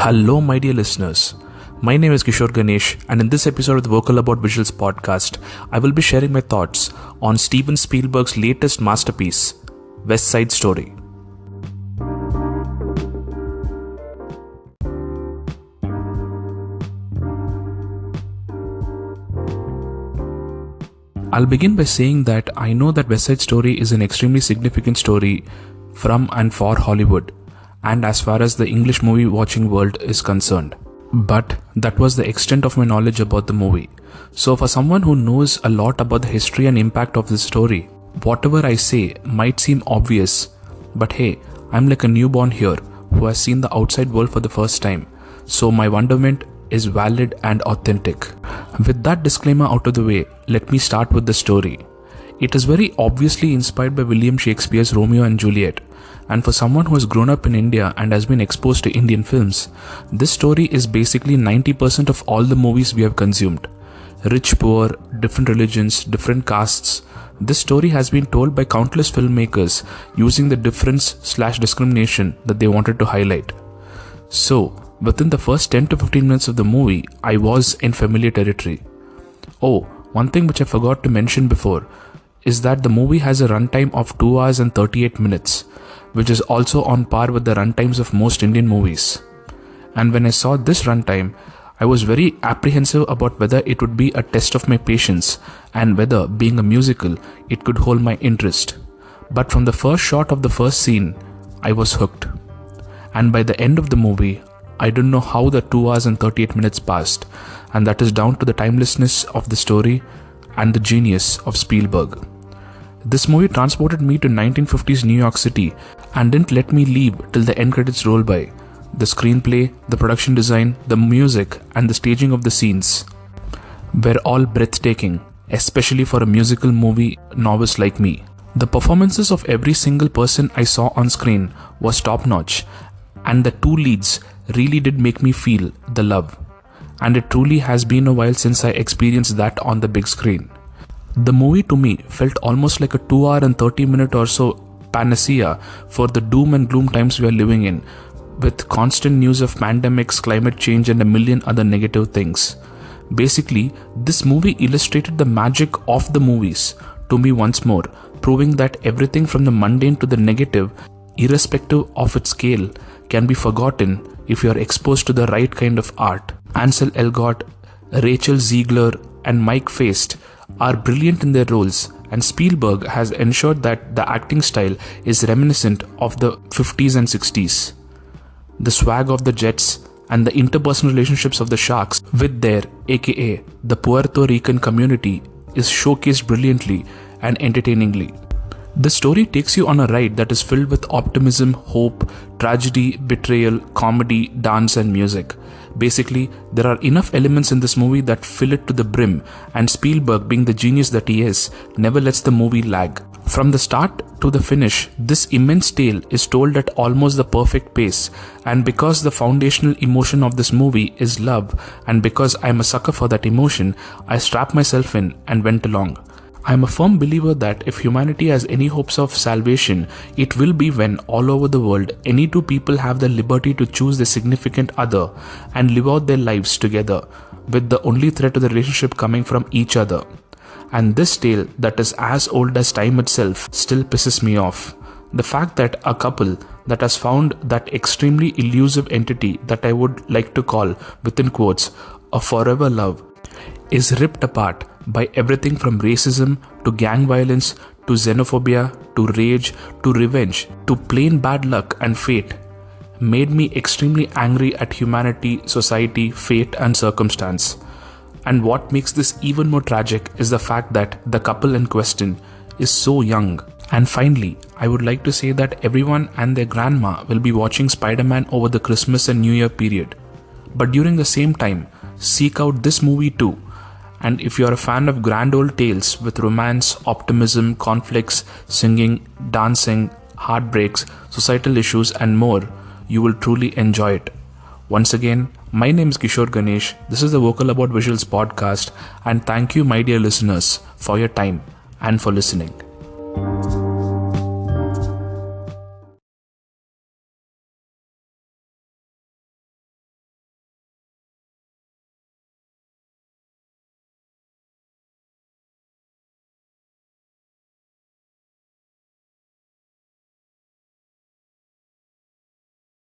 Hello, my dear listeners. My name is Kishore Ganesh, and in this episode of the Vocal About Visuals podcast, I will be sharing my thoughts on Steven Spielberg's latest masterpiece, West Side Story. I'll begin by saying that I know that West Side Story is an extremely significant story from and for Hollywood, and as far as the English movie watching world is concerned. But that was the extent of my knowledge about the movie. So for someone who knows a lot about the history and impact of this story, whatever I say might seem obvious, but hey, I'm like a newborn here who has seen the outside world for the first time, so my wonderment is valid and authentic. With that disclaimer out of the way, let me start with the story. It is very obviously inspired by William Shakespeare's Romeo and Juliet, and for someone who has grown up in India and has been exposed to Indian films, this story is basically 90% of all the movies we have consumed. Rich, poor, different religions, different castes. This story has been told by countless filmmakers using the difference/discrimination that they wanted to highlight. So, within the first 10 to 15 minutes of the movie, I was in familiar territory. Oh, one thing which I forgot to mention before is that the movie has a runtime of 2 hours and 38 minutes, which is also on par with the runtimes of most Indian movies. And when I saw this runtime, I was very apprehensive about whether it would be a test of my patience and whether, being a musical, it could hold my interest. But from the first shot of the first scene, I was hooked. And by the end of the movie, I don't know how the 2 hours and 38 minutes passed, and that is down to the timelessness of the story and the genius of Spielberg. This movie transported me to 1950s New York City and didn't let me leave till the end credits roll by. The screenplay, the production design, the music, and the staging of the scenes were all breathtaking, especially for a musical movie novice like me. The performances of every single person I saw on screen was top-notch, and the two leads really did make me feel the love. And it truly has been a while since I experienced that on the big screen. The movie to me felt almost like a 2 hour and 30 minute or so panacea for the doom and gloom times we are living in, with constant news of pandemics, climate change, and a million other negative things. Basically, this movie illustrated the magic of the movies to me once more, proving that everything from the mundane to the negative, irrespective of its scale, can be forgotten if you are exposed to the right kind of art. Ansel Elgort, Rachel Zegler, and Mike Faist are brilliant in their roles, and Spielberg has ensured that the acting style is reminiscent of the 50s and 60s. The swag of the Jets and the interpersonal relationships of the Sharks with their, aka the Puerto Rican community, is showcased brilliantly and entertainingly. The story takes you on a ride that is filled with optimism, hope, tragedy, betrayal, comedy, dance, and music. Basically, there are enough elements in this movie that fill it to the brim, and Spielberg, being the genius that he is, never lets the movie lag. From the start to the finish, this immense tale is told at almost the perfect pace, and because the foundational emotion of this movie is love, and because I'm a sucker for that emotion, I strapped myself in and went along. I am a firm believer that if humanity has any hopes of salvation, it will be when all over the world any two people have the liberty to choose their significant other and live out their lives together, with the only threat to the relationship coming from each other. And this tale that is as old as time itself still pisses me off. The fact that a couple that has found that extremely elusive entity that I would like to call, within quotes, a forever love, is ripped apart by everything from racism to gang violence to xenophobia to rage to revenge to plain bad luck and fate, made me extremely angry at humanity, society, fate, and circumstance. And what makes this even more tragic is the fact that the couple in question is so young. And finally, I would like to say that everyone and their grandma will be watching Spider-Man over the Christmas and New Year period. But during the same time, seek out this movie too. And if you are a fan of grand old tales with romance, optimism, conflicts, singing, dancing, heartbreaks, societal issues, and more, you will truly enjoy it. Once again, my name is Kishore Ganesh. This is the Vocal About Visuals podcast, and thank you, my dear listeners, for your time and for listening.